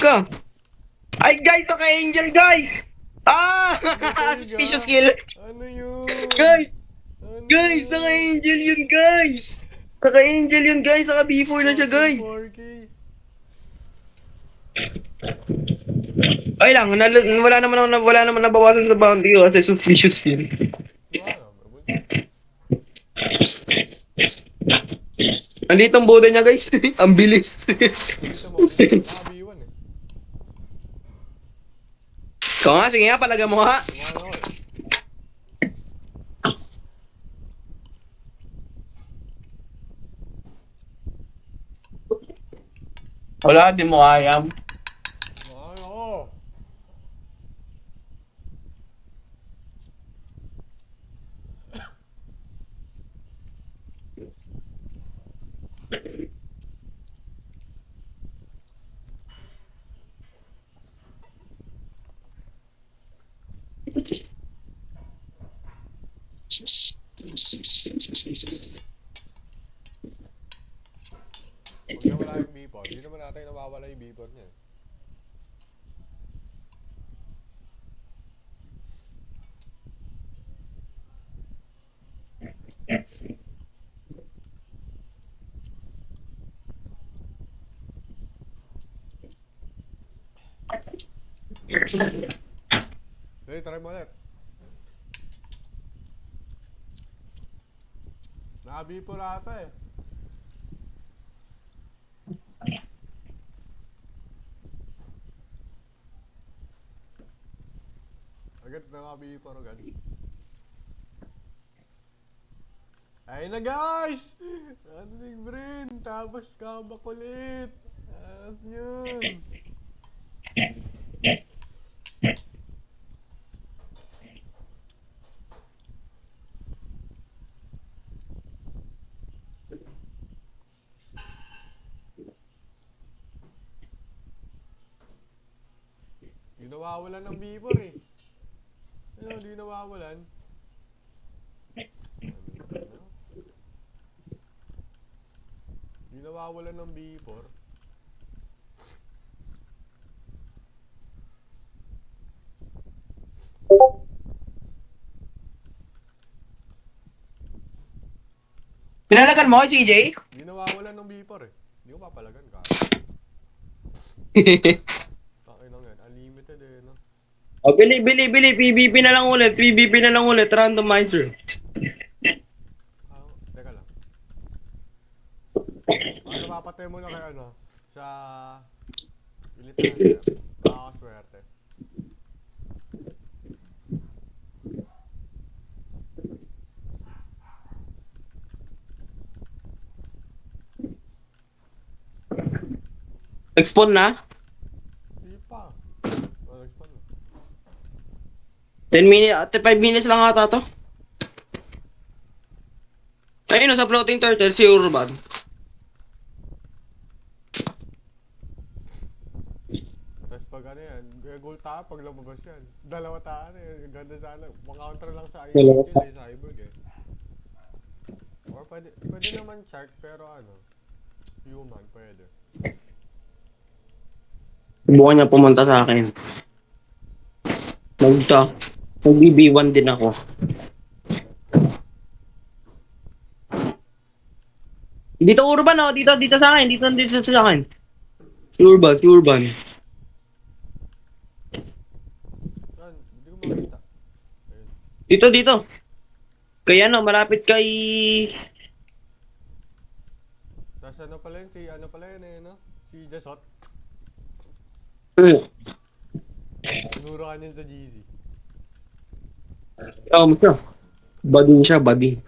Ka. Ay, guys, to kay Angel, guys! Ah! Ano Suspicious talaga? kill. Ano yun? Guys! Ano Guys, naka yun? Angel yun, guys! Naka Angel yun, guys. Naka B4 na siya, Fucking guys. 4K. Ay lang, wala naman nabawasan sa bounty ko kasi suspicious kill. Wala nga, bunso. Andito ang boda niya, guys. Ang bilis. Pilitan mo, pilitan mo. Naka B1 eh. Ikaw nga, sige nga, palaga mo ha. Tumahan ako eh. Wala, di mo kaya. Tumahan ako. Pag nawala yung B4, hindi naman natin nawawala yung B4 niya. Hey, try mo ulit. Naka B4 ata eh. Agad naka B4 agad. Ayun na guys! Ating brain, tapos kabak ulit. Ayos yun. Di nawawalan ng B4 eh. Ayun, di nawawalan. Di nawawalan ng B4. Pinalagan mo, CJ? Di nawawalan ng B4 eh. Di ko papalagan ka. Takin lang yan. Unlimited eh, no? Oh, bili. PvP na lang ulit. PvP na lang ulit. Randomizer. Ah, teka lang. Ano, papatay mo na kay ano? Sa... Military. Makakaswerte. Nag-spawn na? Di pa. Nag-spawn na. 10 minutes, 5 minutes lang ata to. Ayun, sa floating turtle, si Urban. Tapos pag ano yan, goal tayo pag lumabas yan. Dalawa tayo eh. Ganda sana. Counter lang sa Dalawa Angel eh, Cyborg eh. Or pwede naman shark pero ano, human pwede. Subukan niya pumunta sa akin. Mag-BB1 din ako. Dito Urban oh, dito sa akin, dito sa akin. Si Urban. Saan? Hindi ko makita. Ayun. Dito. Kaya ano, malapit kay... Tapos ano pala yun, si ano pala yun eh, no? Si Jasot. Hmm. Tinuro ka niyan sa GC. Siya. Bading siya, bading.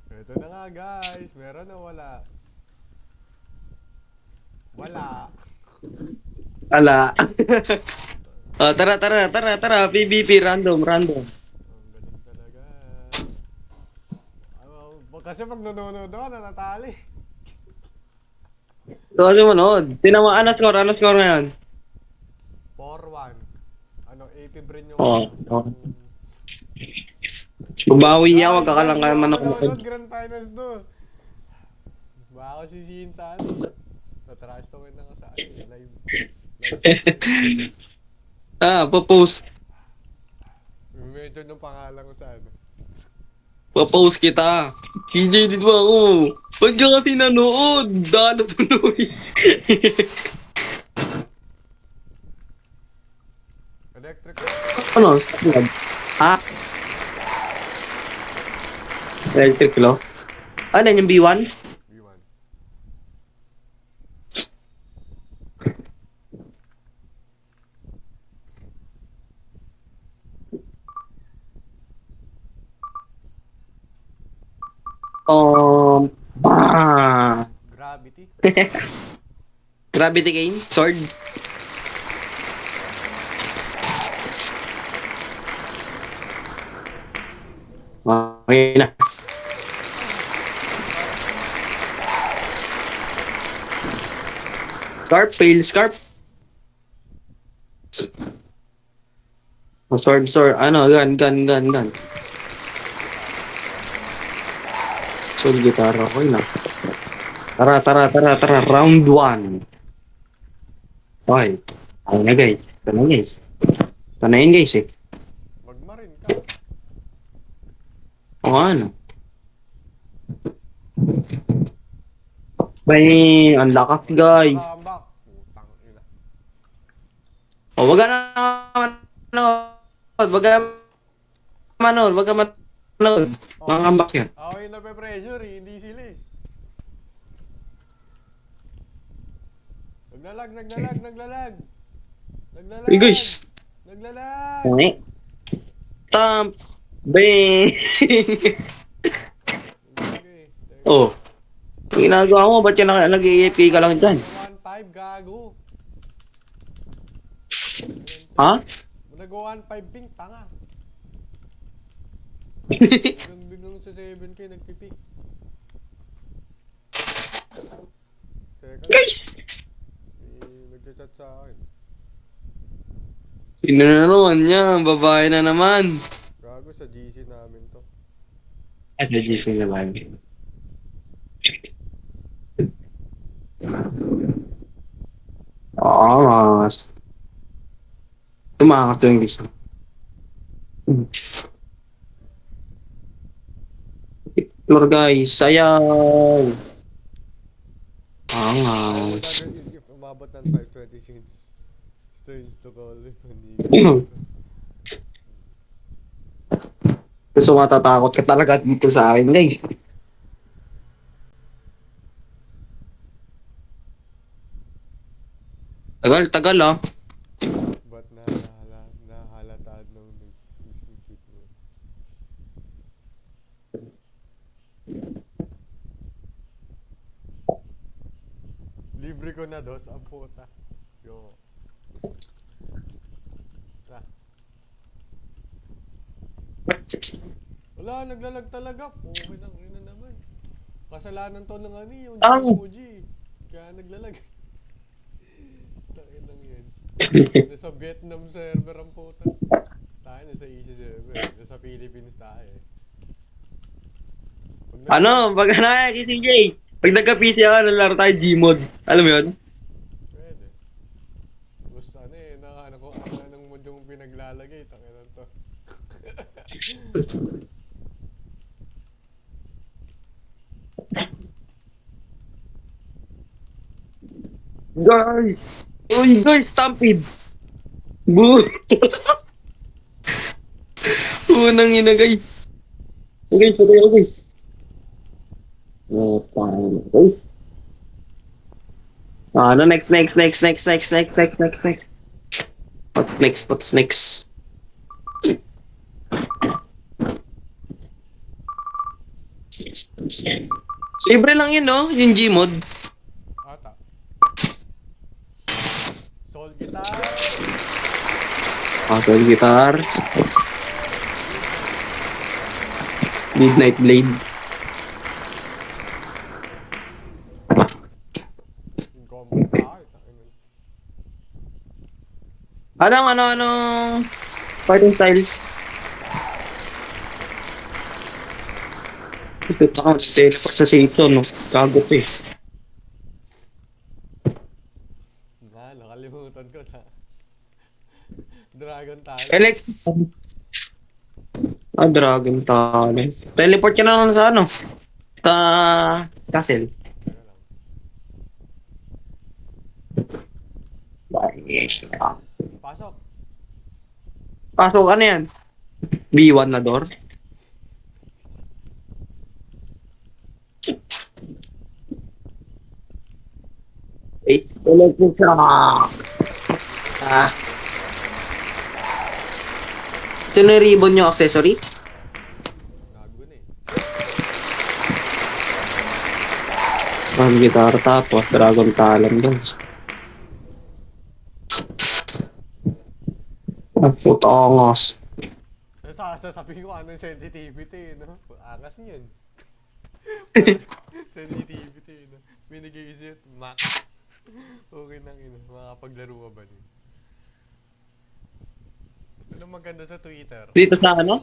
Ito na nga guys, meron na wala. Wala. Ala. Oh, tara. PvP, random. Ang galing talaga. Kasi pag nanonood ako, nanatali. So, kasi manood. Tinan mo, ano score ngayon? 4-1. Ano, AP Brin yung Oh, ano, oh. yung Babawi ako, Guys, guys, hindi kakalang ako man ako makod. manonood Grand Finals to. Baka ako sisihin sa ano eh. Natrash talkin na ka sa ano eh. Live. Live chat ko eh. Papost. Medyo ng pangalan ko sa ano. Papost kita. CJ, dito ako. Ba't ka kasi nanood? Dalo tuloy. Electric ko. Ano? Ha? Electric. Electric law? Ano yun, yung B1? B1. Bah! Gravity. Gravity Game? Sword? Okay na. Scarf. Scarf, fail scarf. Sword. Ano, gun. Soul guitar. Soul guitar, okay na. Tara. Round 1. Okay. Ayun na guys. Ito na guys. Ito na yun guys eh. Magmarin ka. O ano. Bay, ang lakas guys. Nakambak. Putang ina. O wag ka na manood. Oh, Mga kambak yan. ako yung nape-pressure eh. Hindi sila eh. Naglalag. Hey guys. Naglalag. Okay. Tam. Bang. Naglalag eh. Teka. Oh. Ginagawa mo, ba't ka nag-EAP ka lang dyan? Nag-1.5 gago. Ha? Nag-1.5 ping, tanga. Biglang sa 7K nagpipik. Teka lang. Guys! Nagchat sa akin. Sino na naman yan? Babae na naman. Gago sa GC namin to. At nagising naman. Oo, mas. Tumakas yung gusto. Floor guys, sayaw! Angas. If umabot ng 526, strange to call it Manila. Gusto matatakot ka talaga dito sa akin guys. Tagal ah. Ba't nahalataan nung nag-skip mo? Libre ko na dos, ang puta. Yo. Tara. Wala, naglalag talaga. Okay nang ina naman. Kasalanan to ng ano yung emoji. Kaya naglalag. Takin lang yan. Nasa Vietnam server ang puta. Tayo nasa Asia server. Nasa Philippines tayo eh. Pag Ano, pag nakikita CJ, pag nagka-PC ako, nalaro tayo Gmod. Alam mo yun? Pwede. Gusto ano eh, ano ko anong mod yung pinaglalagay, takinan to. Guys! Uy guys, stampede! Boo! Unang ina guys. Guys, patay ako guys. Oh, paano guys? Ano, next. What's next? Libre lang yun, no? Yung Gmod. Ata. Soul guitar. Soul guitar. Midnight Blade. Yung combat tayo, takinan. Anong fighting style? Ito ako, teleport sa season, no? Gago to eh. Nakalimutan ko na. Dragon Talent. Elect. Dragon Talent. Teleport ka na lang sa ano? Sa castle. Teka lang. Pasok. Pasok, ano yan? B1 na door? Eh, electric shock. Ah, ito na yung ribbon yung accessory? Gago na eh. Ang guitar tapos Dragon Talent doon. Ang putongos. Sasabihin ko ano yung sensitivity, no? Angas niyan. Sensitivity, no? Binigay-isip, max. Okay nang ino, makapaglaro ka ba niyo? Ano maganda sa Twitter? Dito sa ano?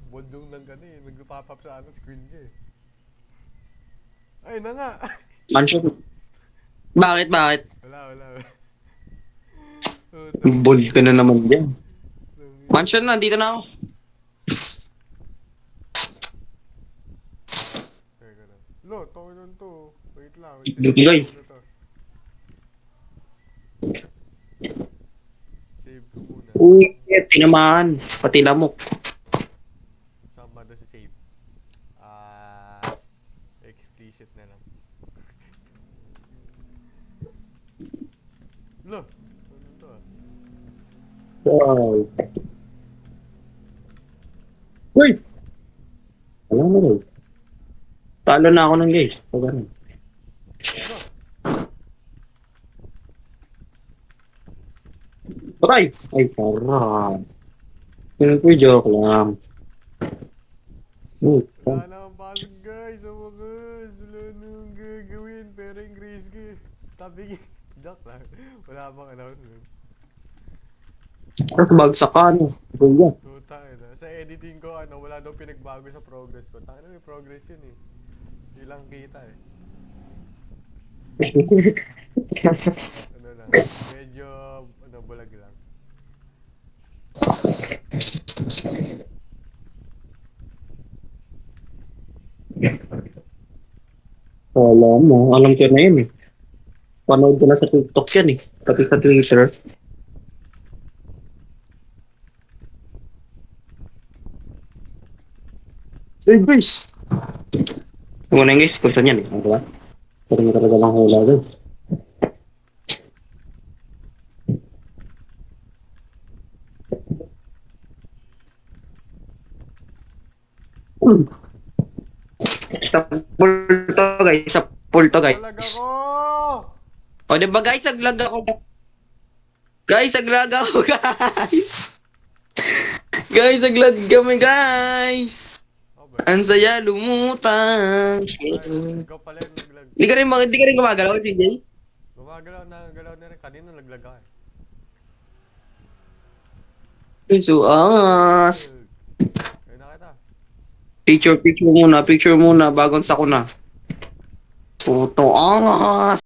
Bundong lang ka na eh, nag-pop up sa ano, screen ka eh. Ay na nga! Mansion. Bakit, bakit? Wala. Bold ka na naman dyan. Mansion na, dito na ako. Teka lang. Lo, tawin nun to. Wait lang. Duty guys. Save ko muna. Uy, tinamaan. Pati lamok. Saan ba doon si save? Explicit na lang. Lo, ano to ah? Wow. Uy! Wala na rin. Talo na ako ng guys. Pag ano. Lo, Patay! Ay, parang. Yun po, joke lang. wala na akong pasok guys. Sa wakas. Wala na akong gagawin. Pero yung grace ko eh. Tabi joke lang. Wala bang announcement. Tapos bagsak ka, ano. Kuya. Puta na. Sa editing ko, ano, wala daw pinagbago sa progress ko. Tangina may progress yun eh. Hindi lang kita eh. Ano lang. Medyo, ano, bulag lang. Alam ko na yun eh. Panood ko na sa TikTok yan eh. Pati sa Twitter. Hey guys! Muna guys, kung saan yan eh. Ano ba? Pero mo talaga lang hula doon. Sa pool to guys. Sa pool to guys. Bulag ako! O diba guys, naglag ako. Guys, naglag ako guys. Guys, naglag kami guys. Oh, ba? Ang saya lumutang. Ay, ikaw pala yung naglag. Di ka rin gumagalaw, DJ? Gumagalaw na rin. Kanina naglag ako eh. So, angas. Ayun na kita. Picture muna, bagong sako na. Puto, angas.